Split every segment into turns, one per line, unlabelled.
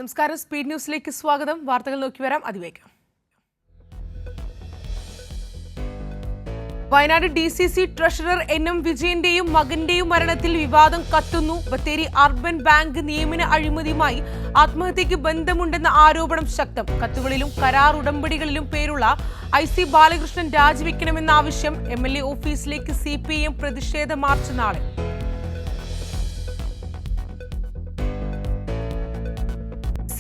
നമസ്കാരം. സ്പീഡ് ന്യൂസിലേക്ക് സ്വാഗതം. വാർത്തകൾ നോക്കി വരാം അതിവേഗം. വയനാട് DCC ട്രഷറർ NM വിജയന്റെയും മകന്റെയും മരണത്തിൽ വിവാദം കത്തുന്നു. ബത്തേരി അർബൻ ബാങ്ക് നിയമന അഴിമതിയുമായി ആത്മഹത്യക്ക് ബന്ധമുണ്ടെന്ന ആരോപണം ശക്തം. കത്തുകളിലും കരാർ ഉടമ്പടികളിലും പേരുള്ള IC ബാലകൃഷ്ണൻ രാജിവെക്കണമെന്ന ആവശ്യം. MLA ഓഫീസിലേക്ക് CPIM പ്രതിഷേധ മാർച്ച് നാളെ.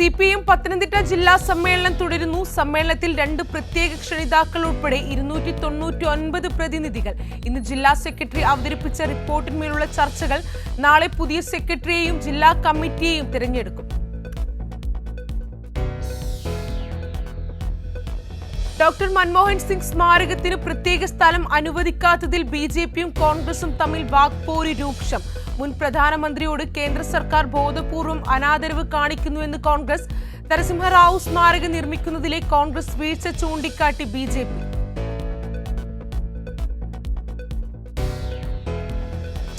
CPIM പത്തനംതിട്ട ജില്ലാ സമ്മേളനം തുടരുന്നു. സമ്മേളനത്തിൽ 2 പ്രത്യേക ക്ഷണിതാക്കൾ ഉൾപ്പെടെ 299 പ്രതിനിധികൾ. ഇന്ന് ജില്ലാ സെക്രട്ടറി അവതരിപ്പിച്ച റിപ്പോർട്ടിന്മേലുള്ള ചർച്ചകൾ. നാളെ പുതിയ സെക്രട്ടറിയെയും ജില്ലാ കമ്മിറ്റിയെയും തിരഞ്ഞെടുക്കും. ഡോക്ടർ മൻമോഹൻ സിംഗ് സ്മാരകത്തിന് പ്രത്യേക സ്ഥലം അനുവദിക്കാത്തതിൽ BJPയും കോൺഗ്രസും തമ്മിൽ വാക്പോര് രൂക്ഷം. മുൻ പ്രധാനമന്ത്രിയോട് കേന്ദ്ര സർക്കാർ ബോധപൂർവം അനാദരവ് കാണിക്കുന്നുവെന്ന് കോൺഗ്രസ്. നരസിംഹറാവു സ്മാരകം നിർമ്മിക്കുന്നതിലെ കോൺഗ്രസ് വീഴ്ച ചൂണ്ടിക്കാട്ടി BJP.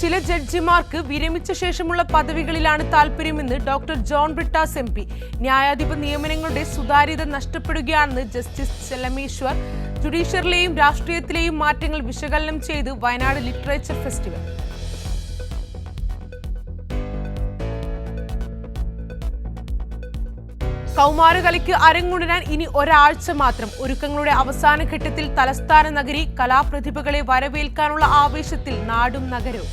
ചില ജഡ്ജിമാർക്ക് വിരമിച്ച ശേഷമുള്ള പദവികളിലാണ് താൽപര്യമെന്ന് ഡോക്ടർ ജോൺ ബ്രിട്ടാസ് MP. ന്യായാധിപ നിയമനങ്ങളുടെ സുതാര്യത നഷ്ടപ്പെടുകയാണെന്ന് ജസ്റ്റിസ് ചെല്ലമേശ്വർ. ജുഡീഷ്യറിലെയും രാഷ്ട്രീയത്തിലെയും മാറ്റങ്ങൾ വിശകലനം ചെയ്ത് വയനാട് ലിറ്ററേച്ചർ ഫെസ്റ്റിവൽ. കൗമാരകലയ്ക്ക് അരങ്ങുണരാൻ ഇനി ഒരാഴ്ച മാത്രം. ഒരുക്കങ്ങളുടെ അവസാന ഘട്ടത്തിൽ തലസ്ഥാന നഗരി. കലാപ്രതിഭകളെ വരവേൽക്കാനുള്ള ആവേശത്തിൽ നാടും നഗരവും.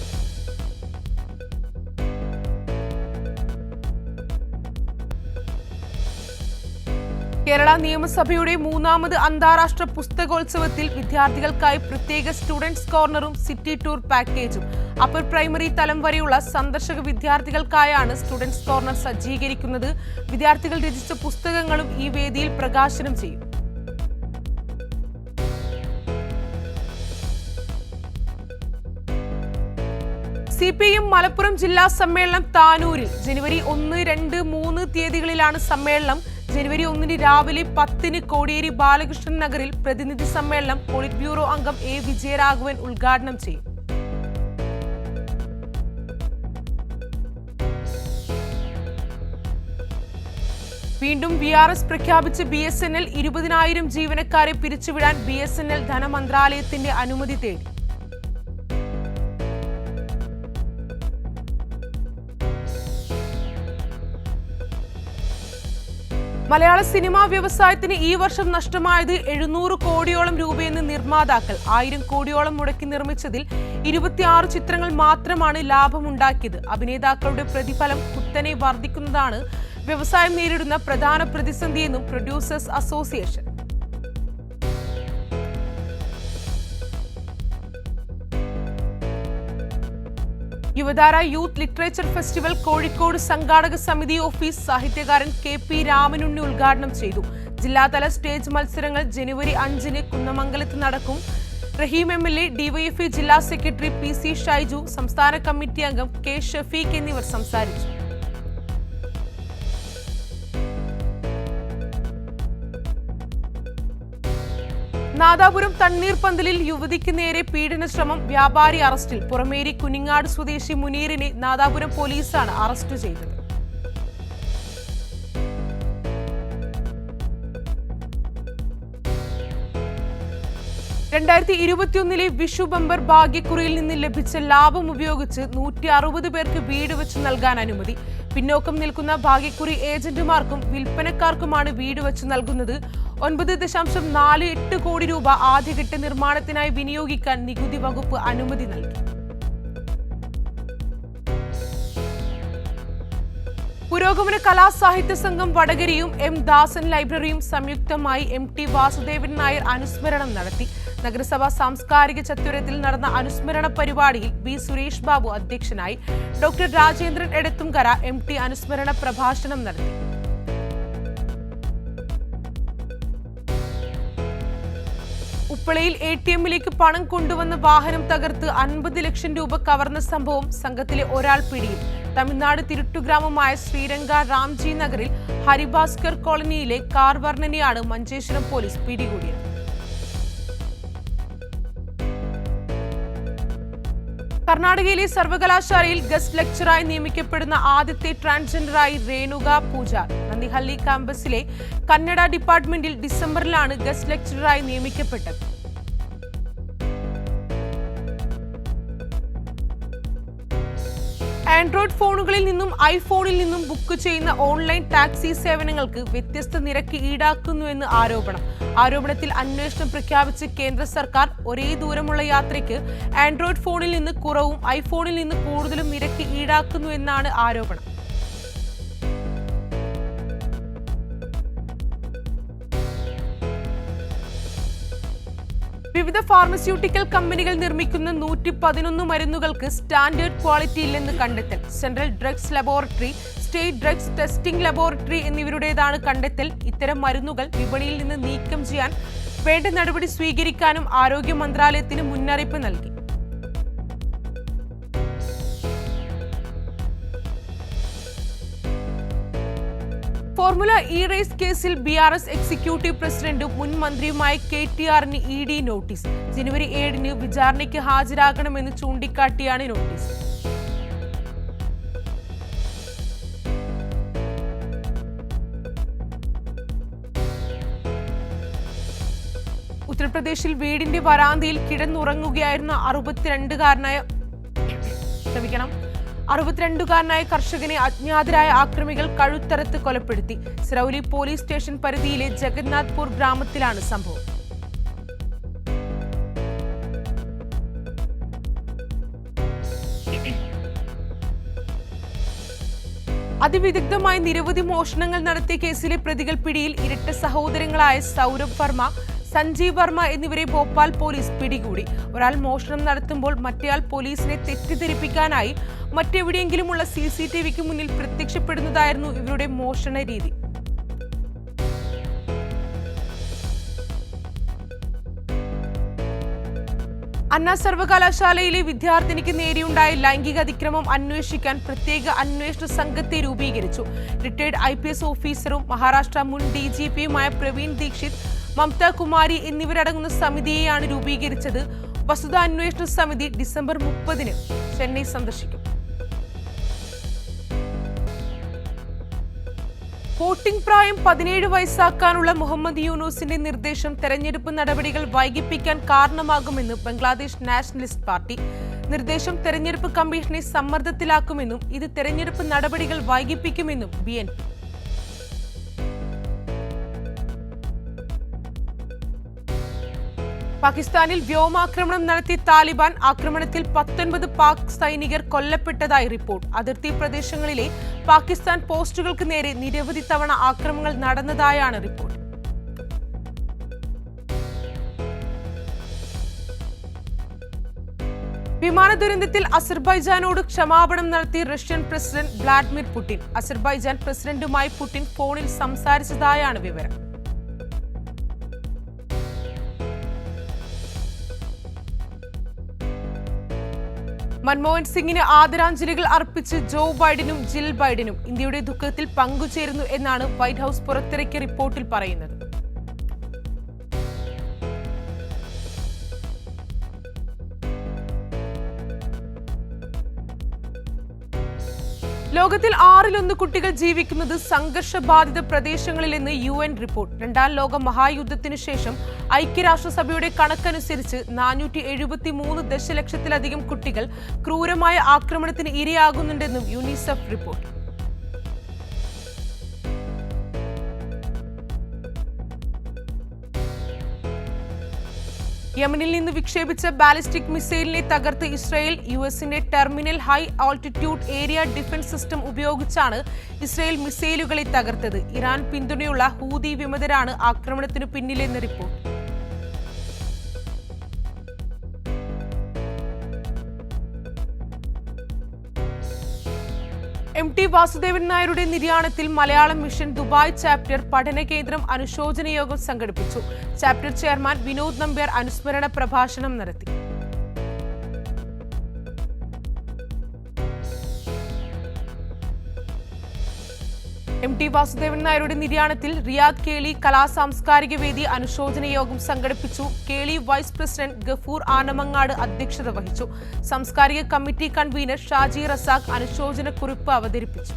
കേരള നിയമസഭയുടെ 3ാമത് അന്താരാഷ്ട്ര പുസ്തകോത്സവത്തിൽ വിദ്യാർത്ഥികൾക്കായി പ്രത്യേക സ്റ്റുഡൻസ് കോർണറും സിറ്റി ടൂർ പാക്കേജും. അപ്പർ പ്രൈമറി തലം വരെയുള്ള സന്ദർശക വിദ്യാർത്ഥികൾക്കായാണ് സ്റ്റുഡൻസ് കോർണർ സജ്ജീകരിക്കുന്നത്. വിദ്യാർത്ഥികൾ രചിച്ച പുസ്തകങ്ങളും ഈ വേദിയിൽ പ്രകാശനം ചെയ്യും. CPIM മലപ്പുറം ജില്ലാ സമ്മേളനം താനൂരിൽ. ജനുവരി 1, 2, 3 തീയതികളിലാണ് സമ്മേളനം. ജനുവരി 1 രാവിലെ 10 കോടിയേരി ബാലകൃഷ്ണൻ നഗറിൽ പ്രതിനിധി സമ്മേളനം പോളിറ്റ് ബ്യൂറോ അംഗം A. വിജയരാഘവൻ ഉദ്ഘാടനം ചെയ്യും. വീണ്ടും VRS പ്രഖ്യാപിച്ച് BSNL. 20,000 ജീവനക്കാരെ പിരിച്ചുവിടാൻ BSNL ധനമന്ത്രാലയത്തിന്റെ അനുമതി തേടി. മലയാള സിനിമാ വ്യവസായത്തിന് ഈ വർഷം നഷ്ടമായത് 700 കോടിയോളം രൂപയെന്ന് നിർമ്മാതാക്കൾ. 1000 കോടിയോളം മുടക്കി നിർമ്മിച്ചതിൽ 26 ചിത്രങ്ങൾ മാത്രമാണ് ലാഭമുണ്ടാക്കിയത്. അഭിനേതാക്കളുടെ പ്രതിഫലം കുത്തനെ വർദ്ധിക്കുന്നതാണ് വ്യവസായം നേരിടുന്ന പ്രധാന പ്രതിസന്ധിയെന്നും producers association. Yuvatara youth literature festival Kozhikode സംഘാടക സമിതി ഓഫീസ് സാഹിത്യകാരൻ KP രാമനുണ്ണി ഉദ്ഘാടനം ചെയ്തു. ജില്ലാതല സ്റ്റേജ് മത്സരങ്ങൾ ജനുവരി 5 കുന്നമംഗലത്ത് നടക്കും. റഹീം MLA, DYFI ജില്ലാ സെക്രട്ടറി PC ഷൈജു, സംസ്ഥാന കമ്മിറ്റി അംഗം K. ഷഫീഖ് എന്നിവർ സംസാരിച്ചു. നാദാപുരം തണ്ണീർപന്തലിൽ യുവതിക്ക് നേരെ പീഡന ശ്രമം. വ്യാപാരി അറസ്റ്റിൽ. പുറമേരി കുനിങ്ങാട് സ്വദേശി മുനീറിനെ നാദാപുരം പോലീസാണ് അറസ്റ്റ് ചെയ്തത്. (2021) വിഷു ബമ്പർ ഭാഗ്യക്കുറിയിൽ നിന്ന് ലഭിച്ച ലാഭം ഉപയോഗിച്ച് 160 പേർക്ക് വീട് വെച്ച് നൽകാൻ അനുമതി. പിന്നോക്കം നിൽക്കുന്ന ഭാഗ്യക്കുറി ഏജന്റുമാർക്കും വിൽപ്പനക്കാർക്കുമാണ് വീട് വെച്ച് നൽകുന്നത്. 9.48 കോടി രൂപ ആദ്യഘട്ട നിർമ്മാണത്തിനായി വിനിയോഗിക്കാൻ നികുതി വകുപ്പ് അനുമതി നൽകി. പുരോഗമന കലാസാഹിത്യ സംഘം വടകരയും M. ദാസൻ ലൈബ്രറിയും സംയുക്തമായി MT വാസുദേവൻ നായർ അനുസ്മരണം നടത്തി. നഗരസഭ സാംസ്കാരിക ചത്വരത്തിൽ നടന്ന അനുസ്മരണ പരിപാടിയിൽ B. സുരേഷ് ബാബു അധ്യക്ഷനായി. ഡോക്ടർ രാജേന്ദ്രൻ എടത്തുംകര MT അനുസ്മരണ പ്രഭാഷണം നടത്തി. ഉപ്പളയിൽ ATMലേക്ക് പണം കൊണ്ടുവന്ന വാഹനം തകർത്ത് 50 ലക്ഷം രൂപ കവർന്ന സംഭവം. സംഘത്തിലെ ഒരാൾ പിടിയിൽ. തമിഴ്നാട് തിരുട്ടുഗ്രാമമായ ശ്രീരംഗ രാംജി നഗറിൽ ഹരിഭാസ്കർ കോളനിയിലെ കാർ വർണ്ണനെയാണ് മഞ്ചേശ്വരം പോലീസ് പിടികൂടിയത്. കർണാടകയിലെ സർവകലാശാലയിൽ ഗസ്റ്റ് ലെക്ചറായി നിയമിക്കപ്പെടുന്ന ആദ്യത്തെ ട്രാൻസ്ജെൻഡറായി രേണുക പൂജാർ. നന്ദിഹള്ളി ക്യാമ്പസിലെ കന്നഡ ഡിപ്പാർട്ട്മെന്റിൽ ഡിസംബറിലാണ് ഗസ്റ്റ് ലെക്ചററായി നിയമിക്കപ്പെട്ടത്. ആൻഡ്രോയിഡ് ഫോണുകളിൽ നിന്നും ഐഫോണിൽ നിന്നും ബുക്ക് ചെയ്യുന്ന ഓൺലൈൻ ടാക്സി സേവനങ്ങൾക്ക് വ്യത്യസ്ത നിരക്ക് ഈടാക്കുന്നുവെന്ന് ആരോപണത്തിൽ അന്വേഷണം പ്രഖ്യാപിച്ച് കേന്ദ്ര സർക്കാർ ഒരേ ദൂരമുള്ള യാത്രയ്ക്ക് ആൻഡ്രോയിഡ് ഫോണിൽ നിന്ന് കുറവും ഐഫോണിൽ നിന്ന് കൂടുതലും നിരക്ക് ഈടാക്കുന്നുവെന്നാണ് ആരോപണം. വിവിധ ഫാർമസ്യൂട്ടിക്കൽ കമ്പനികൾ നിർമ്മിക്കുന്ന 111 മരുന്നുകൾക്ക് സ്റ്റാൻഡേർഡ് ക്വാളിറ്റി ഇല്ലെന്ന് കണ്ടെത്തൽ. Central drugs laboratory, state drugs testing laboratory എന്നിവരുടേതാണ് കണ്ടെത്തൽ. ഇത്തരം മരുന്നുകൾ വിപണിയിൽ നിന്ന് നീക്കം ചെയ്യാൻ വേണ്ട നടപടി സ്വീകരിക്കാനും ആരോഗ്യ മന്ത്രാലയത്തിന് മുന്നറിയിപ്പ് നൽകി. ഫോർമുല ഇ റേസ് കേസിൽ BRS എക്സിക്യൂട്ടീവ് പ്രസിഡന്റും മുൻ മന്ത്രിയുമായ KTRന് ED നോട്ടീസ്. ജനുവരി 7 വിചാരണയ്ക്ക് ഹാജരാകണമെന്ന് ചൂണ്ടിക്കാട്ടിയാണ് നോട്ടീസ്. ഉത്തർപ്രദേശിൽ വീടിന്റെ വരാന്തയിൽ കിടന്നുറങ്ങുകയായിരുന്ന 62-കാരനായ കർഷകനെ അജ്ഞാതരായ ആക്രമികൾ കഴുത്തറുത്ത് കൊലപ്പെടുത്തി. സിറൗലി പോലീസ് സ്റ്റേഷൻ പരിധിയിലെ ജഗന്നാഥ്പൂർ ഗ്രാമത്തിലാണ് സംഭവം. അതിവിദഗ്ധമായി നിരവധി മോഷണങ്ങൾ നടത്തിയ കേസിലെ പ്രതികൾ പിടിയിൽ. ഇരട്ട സഹോദരങ്ങളായ സൗരഭ് വർമ്മ, സഞ്ജീവ് വർമ്മ എന്നിവരെ ഭോപ്പാൽ പോലീസ് പിടികൂടി. ഒരാൾ മോഷണം നടത്തുമ്പോൾ മറ്റേയാൾ പോലീസിനെ തെറ്റിദ്ധരിപ്പിക്കാനായി മറ്റെവിടെയെങ്കിലുമുള്ള CCTVക്ക് മുന്നിൽ പ്രത്യക്ഷപ്പെടുന്നതായിരുന്നു ഇവരുടെ മോഷണ രീതി. അണ്ണാ സർവകലാശാലയിലെ വിദ്യാർത്ഥിനിക്ക് നേരെയുണ്ടായ ലൈംഗിക അതിക്രമം അന്വേഷിക്കാൻ പ്രത്യേക അന്വേഷണ സംഘത്തെ രൂപീകരിച്ചു. റിട്ടയർഡ് IPS ഓഫീസറും മഹാരാഷ്ട്ര മുൻ DGPയുമായ പ്രവീൺ ദീക്ഷിത്, മമത കുമാരി എന്നിവരടങ്ങുന്ന സമിതിയെയാണ് രൂപീകരിച്ചത്. വസ്തുതാ അന്വേഷണ സമിതി ഡിസംബർ 30 ചെന്നൈ സന്ദർശിക്കും. വോട്ടിംഗ് പ്രായം 17 വയസ്സാക്കാനുള്ള മുഹമ്മദ് യൂനൂസിന്റെ നിർദ്ദേശം തെരഞ്ഞെടുപ്പ് നടപടികൾ വൈകിപ്പിക്കാൻ കാരണമാകുമെന്ന് ബംഗ്ലാദേശ് നാഷണലിസ്റ്റ് പാർട്ടി. നിർദ്ദേശം തെരഞ്ഞെടുപ്പ് കമ്മീഷനെ സമ്മർദ്ദത്തിലാക്കുമെന്നും ഇത് തെരഞ്ഞെടുപ്പ് നടപടികൾ വൈകിപ്പിക്കുമെന്നും BNP. പാകിസ്ഥാനിൽ വ്യോമാക്രമണം നടത്തിയ താലിബാൻ ആക്രമണത്തിൽ 19 പാക് സൈനികർ കൊല്ലപ്പെട്ടതായി റിപ്പോർട്ട്. അതിർത്തി പ്രദേശങ്ങളിലെ പാകിസ്ഥാൻ പോസ്റ്റുകൾക്ക് നേരെ നിരവധി തവണ ആക്രമണങ്ങൾ നടന്നതായാണ് റിപ്പോർട്ട്. വിമാന ദുരന്തത്തിൽ അസർബൈജാനോട് ക്ഷമാപണം നടത്തി Russian president Vladimir Putin. Azerbaijan പ്രസിഡന്റുമായി പുടിൻ ഫോണിൽ സംസാരിച്ചതായാണ് വിവരം. മൻമോഹൻ സിംഗിന് ആദരാഞ്ജലികൾ അർപ്പിച്ച് ജോ ബൈഡനും ജിൽ ബൈഡനും ഇന്ത്യയുടെ ദുഃഖത്തിൽ പങ്കുചേരുന്നു എന്നാണ് വൈറ്റ് ഹൌസ് പുറത്തിറക്കിയ റിപ്പോർട്ടിൽ പറയുന്നത്. ലോകത്തിൽ 1/6 കുട്ടികൾ ജീവിക്കുന്നത് സംഘർഷബാധിത പ്രദേശങ്ങളിലെന്ന് UN റിപ്പോർട്ട്. 2ാം ലോക മഹായുദ്ധത്തിനു ശേഷം ഐക്യരാഷ്ട്രസഭയുടെ കണക്കനുസരിച്ച് 473 ദശലക്ഷത്തിലധികം കുട്ടികൾ ക്രൂരമായ ആക്രമണത്തിന് ഇരയാകുന്നുണ്ടെന്നും യുനിസെഫ് റിപ്പോർട്ട്. യമനിൽ നിന്ന് വിക്ഷേപിച്ച ബാലിസ്റ്റിക് മിസൈലിനെ തകർത്ത് ഇസ്രായേൽ. US-ന്റെ terminal high altitude area defence system ഉപയോഗിച്ചാണ് ഇസ്രായേൽ മിസൈലുകളെ തകർത്തത്. ഇറാൻ പിന്തുണയുള്ള ഹൂതി വിമതരാണ് ആക്രമണത്തിനു പിന്നിലെന്ന് റിപ്പോർട്ട്. MT വാസുദേവൻ നായരുടെ നിര്യാണത്തിൽ മലയാളം മിഷൻ ദുബായ് ചാപ്റ്റർ പഠന കേന്ദ്രം അനുശോചന യോഗം സംഘടിപ്പിച്ചു. ചാപ്റ്റർ ചെയർമാൻ വിനോദ് നമ്പ്യാർ അനുസ്മരണ പ്രഭാഷണം നടത്തി. MT വാസുദേവൻ നായരുടെ നിര്യാണത്തിൽ റിയാദ് കേളി കലാ സാംസ്കാരിക വേദി അനുശോചന യോഗം സംഘടിപ്പിച്ചു. കേളി വൈസ് പ്രസിഡന്റ് ഗഫൂർ ആനമങ്ങാട് അധ്യക്ഷത വഹിച്ചു. സാംസ്കാരിക കമ്മിറ്റി കൺവീനർ ഷാജി റസാഖ് അനുശോചന കുറിപ്പ് അവതരിപ്പിച്ചു.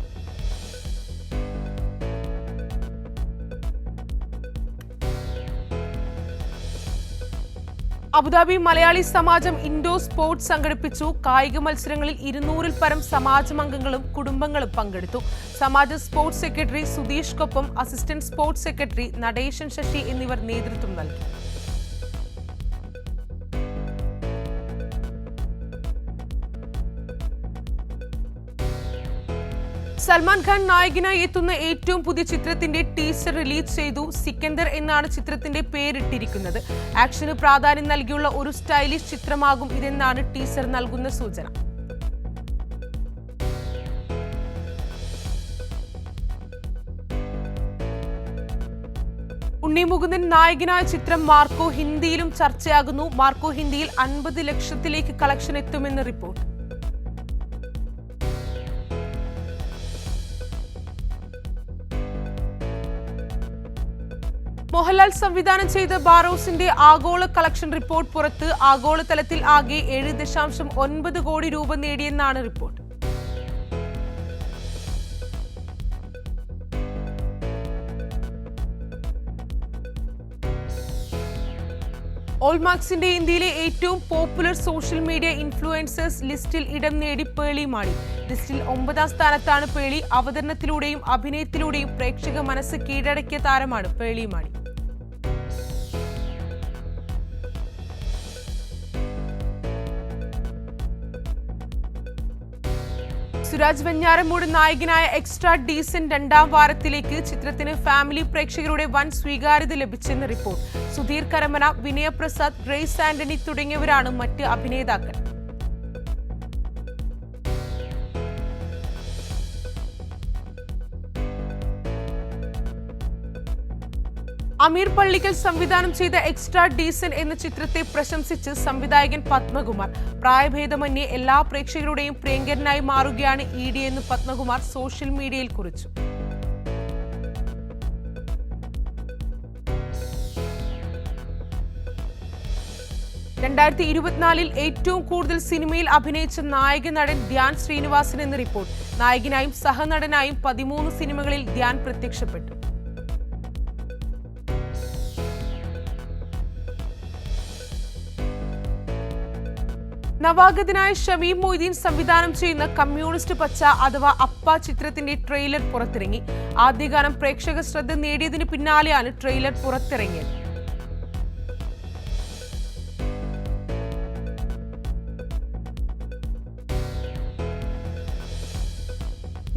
Abu Dhabi Malayali Samajam indoor sports സംഘടിപ്പിച്ചു. കായിക മത്സരങ്ങളിൽ 200-ൽ പരം സമാജം അംഗങ്ങളും കുടുംബങ്ങളും പങ്കെടുത്തു. സമാജ സ്പോർട്സ് സെക്രട്ടറി സുധീഷ്കൊപ്പം assistant sports secretary Natesan Sasi എന്നിവർ നേതൃത്വം നൽകി. സൽമാൻ ഖാൻ നായകനായി എത്തുന്ന ഏറ്റവും പുതിയ ചിത്രത്തിന്റെ ടീസർ റിലീസ് ചെയ്തു. സിക്കന്ദർ എന്നാണ് ചിത്രത്തിന്റെ പേരിട്ടിരിക്കുന്നത്. ആക്ഷന് പ്രാധാന്യം നൽകിയുള്ള ഒരു സ്റ്റൈലിഷ് ചിത്രമാകും ഇതെന്നാണ് ടീസർ നൽകുന്ന സൂചന. ഉണ്ണി മുകുന്ദൻ നായകനായ ചിത്രം മാർക്കോ ഹിന്ദിയിലും ചർച്ചയാകുന്നു. മാർക്കോ ഹിന്ദിയിൽ 50 ലക്ഷത്തിലേക്ക് കളക്ഷൻ എത്തുമെന്ന് റിപ്പോർട്ട്. മോഹൻലാൽ സംവിധാനം ചെയ്ത ബാറോസിന്റെ ആഗോള കളക്ഷൻ റിപ്പോർട്ട് പുറത്ത്. ആഗോളതലത്തിൽ ആകെ 7.9 കോടി രൂപ നേടിയെന്നാണ് റിപ്പോർട്ട്. ഓൾമാക്സിന്റെ ഇന്ത്യയിലെ ഏറ്റവും പോപ്പുലർ സോഷ്യൽ മീഡിയ ഇൻഫ്ലുവൻസേഴ്സ് ലിസ്റ്റിൽ ഇടം നേടി പേളി മാണി. ലിസ്റ്റിൽ 9ാം സ്ഥാനത്താണ് പേളി. അവതരണത്തിലൂടെയും അഭിനയത്തിലൂടെയും പ്രേക്ഷക മനസ്സ് കീഴടക്കിയ താരമാണ് പേളി മാണി. സുരാജ് വെഞ്ഞാറമൂട് നായകനായ എക്സ്ട്രാ ഡീസന്റ് 2ാം വാരത്തിലേക്ക്. ചിത്രത്തിന് ഫാമിലി പ്രേക്ഷകരുടെ വൻ സ്വീകാര്യത ലഭിച്ചെന്ന് റിപ്പോർട്ട്. സുധീർ കരമന, വിനയ പ്രസാദ്, ഗ്രേസ് ആന്റണി തുടങ്ങിയവരാണ് മറ്റ് അഭിനേതാക്കൾ. അമീർ പള്ളിക്കൽ സംവിധാനം ചെയ്ത എക്സ്ട്രാ ഡീസന്റ് എന്ന ചിത്രത്തെ പ്രശംസിച്ച് സംവിധായകൻ പത്മകുമാർ. പ്രായഭേദമന്യേ എല്ലാ പ്രേക്ഷകരുടെയും പ്രിയങ്കരനായി മാറുകയാണ് ED എന്ന് പത്മകുമാർ സോഷ്യൽ മീഡിയയിൽ കുറിച്ചു. ൽ ഏറ്റവും കൂടുതൽ സിനിമയിൽ അഭിനയിച്ച നായക നടൻ ധ്യാൻ ശ്രീനിവാസൻ എന്ന് റിപ്പോർട്ട്. നായകനായും സഹനടനായും 13 സിനിമകളിൽ ധ്യാൻ പ്രത്യക്ഷപ്പെട്ടു. നവാഗതനായ ഷമീം മൊയ്തീൻ സംവിധാനം ചെയ്യുന്ന കമ്മ്യൂണിസ്റ്റ് പച്ച അഥവാ അപ്പ ചിത്രത്തിന്റെ ട്രെയിലർ പുറത്തിറങ്ങി. ആദ്യഗാനം പ്രേക്ഷക ശ്രദ്ധ നേടിയതിന് പിന്നാലെയാണ് ട്രെയിലർ പുറത്തിറങ്ങിയത്.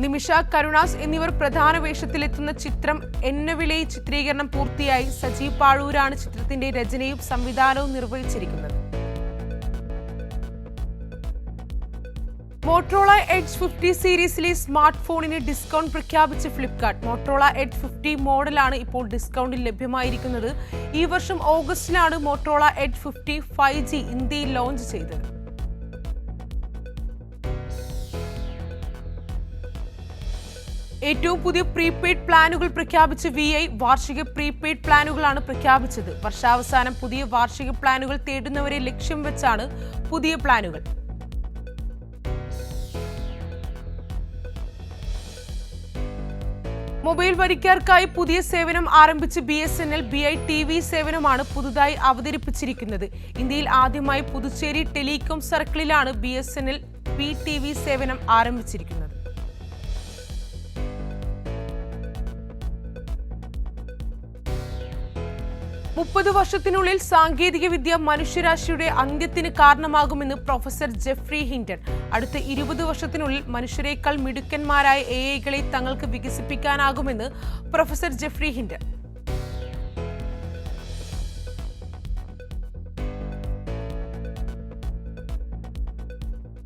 നിമിഷ, കരുണാസ് എന്നിവർ പ്രധാന വേഷത്തിലെത്തുന്ന ചിത്രം എന്നവിളെ ചിത്രീകരണം പൂർത്തിയായി. സജീവ് പാഴൂരാണ് ചിത്രത്തിന്റെ രചനയും സംവിധാനവും നിർവഹിച്ചിരിക്കുന്നത്. മോട്ടറോള എഡ്ജ് 50 സീരീസിലെ സ്മാർട്ട് ഫോണിന് ഡിസ്കൗണ്ട് പ്രഖ്യാപിച്ച് ഫ്ലിപ്കാർട്ട്. മോട്ടറോള എഡ്ജ് 50 മോഡലാണ് ഇപ്പോൾ ഡിസ്കൗണ്ടിൽ ലഭ്യമായിരിക്കുന്നത്. ഈ വർഷം ഓഗസ്റ്റിലാണ് മോട്ടറോള എഡ്ജ് 50 5G ഇന്ത്യയിൽ ലോഞ്ച് ചെയ്തത്. ഏറ്റവും പുതിയ പ്രീപെയ്ഡ് പ്ലാനുകൾ പ്രഖ്യാപിച്ച് VI. വാർഷിക പ്രീപെയ്ഡ് പ്ലാനുകളാണ് പ്രഖ്യാപിച്ചത്. വർഷാവസാനം പുതിയ വാർഷിക പ്ലാനുകൾ തേടുന്നവരെ ലക്ഷ്യം വെച്ചാണ് പുതിയ പ്ലാനുകൾ. മൊബൈൽ വരിക്കാർക്കായി പുതിയ സേവനം ആരംഭിച്ച് BSNL. BITV സേവനമാണ് പുതുതായി അവതരിപ്പിച്ചിരിക്കുന്നത്. ഇന്ത്യയിൽ ആദ്യമായി പുതുച്ചേരി ടെലികോം സർക്കിളിലാണ് BSNL PTV സേവനം ആരംഭിച്ചിരിക്കുന്നത്. മുപ്പത് വർഷത്തിനുള്ളിൽ സാങ്കേതികവിദ്യ മനുഷ്യരാശിയുടെ അന്ത്യത്തിന് കാരണമാകുമെന്ന് പ്രൊഫസർ ജെഫ്രി ഹിൻറ്റൺ. അടുത്ത 20 വർഷത്തിനുള്ളിൽ മനുഷ്യരെക്കാൾ മിടുക്കന്മാരായ AI-കളെ തങ്ങൾക്ക് വികസിപ്പിക്കാനാകുമെന്ന് പ്രൊഫസർ ജെഫ്രി ഹിൻറ്റൺ.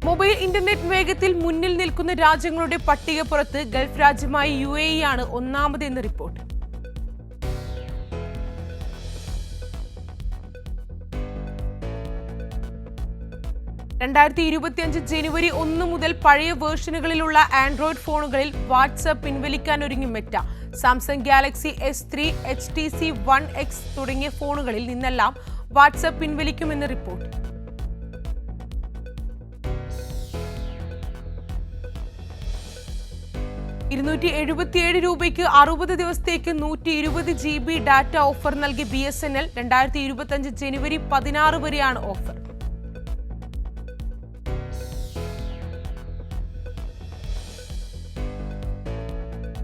മൊബൈൽ ഇന്റർനെറ്റ് വേഗത്തിൽ മുന്നിൽ നിൽക്കുന്ന രാജ്യങ്ങളുടെ പട്ടിക പുറത്ത്. ഗൾഫ് രാജ്യമായ UAE ആണ് ഒന്നാമതെന്ന് റിപ്പോർട്ട്. 2025 ജനുവരി 1 മുതൽ പഴയ വേർഷനുകളിലുള്ള ആൻഡ്രോയിഡ് ഫോണുകളിൽ വാട്സ്ആപ്പ് പിൻവലിക്കാനൊരുങ്ങി Meta. Samsung Galaxy S3, HTC One X തുടങ്ങിയ ഫോണുകളിൽ നിന്നെല്ലാം വാട്സ്ആപ്പ് പിൻവലിക്കുമെന്ന് റിപ്പോർട്ട്. ₹277 60 ദിവസത്തേക്ക് 120 GB ഡാറ്റ ഓഫർ നൽകി BSNL. 2025 ജനുവരി 16 വരെയാണ് ഓഫർ.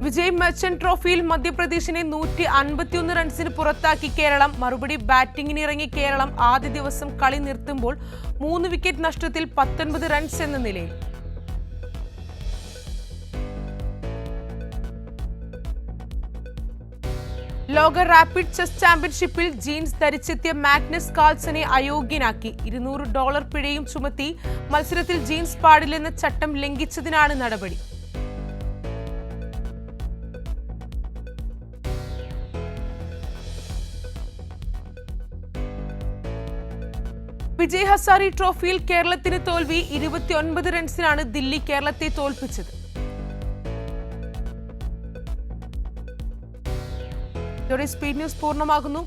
വിജയ് മർച്ചന്റ് ട്രോഫിയിൽ മധ്യപ്രദേശിനെ 151 റൺസിന് പുറത്താക്കി കേരളം. മറുപടി ബാറ്റിംഗിനിറങ്ങി കേരളം ആദ്യ ദിവസം കളി നിർത്തുമ്പോൾ 3 വിക്കറ്റ് നഷ്ടത്തിൽ 19 റൺസ് എന്ന നിലയിൽ. ലോക റാപ്പിഡ് ചെസ് ചാമ്പ്യൻഷിപ്പിൽ ജീൻസ് ധരിച്ചെത്തിയ മാഗ്നസ് കാൾസനെ അയോഗ്യനാക്കി. $200 പിഴയും ചുമത്തി. മത്സരത്തിൽ ജീൻസ് പാടില്ലെന്ന ചട്ടം ലംഘിച്ചതിനാണ് നടപടി. വിജയ് ഹസാരി ട്രോഫിയിൽ കേരളത്തിന് തോൽവി. 29 റൺസിനാണ് ദില്ലി കേരളത്തെ തോൽപ്പിച്ചത്. ഇതോടെ സ്പീഡ് ന്യൂസ് പൂർണ്ണമാകുന്നു.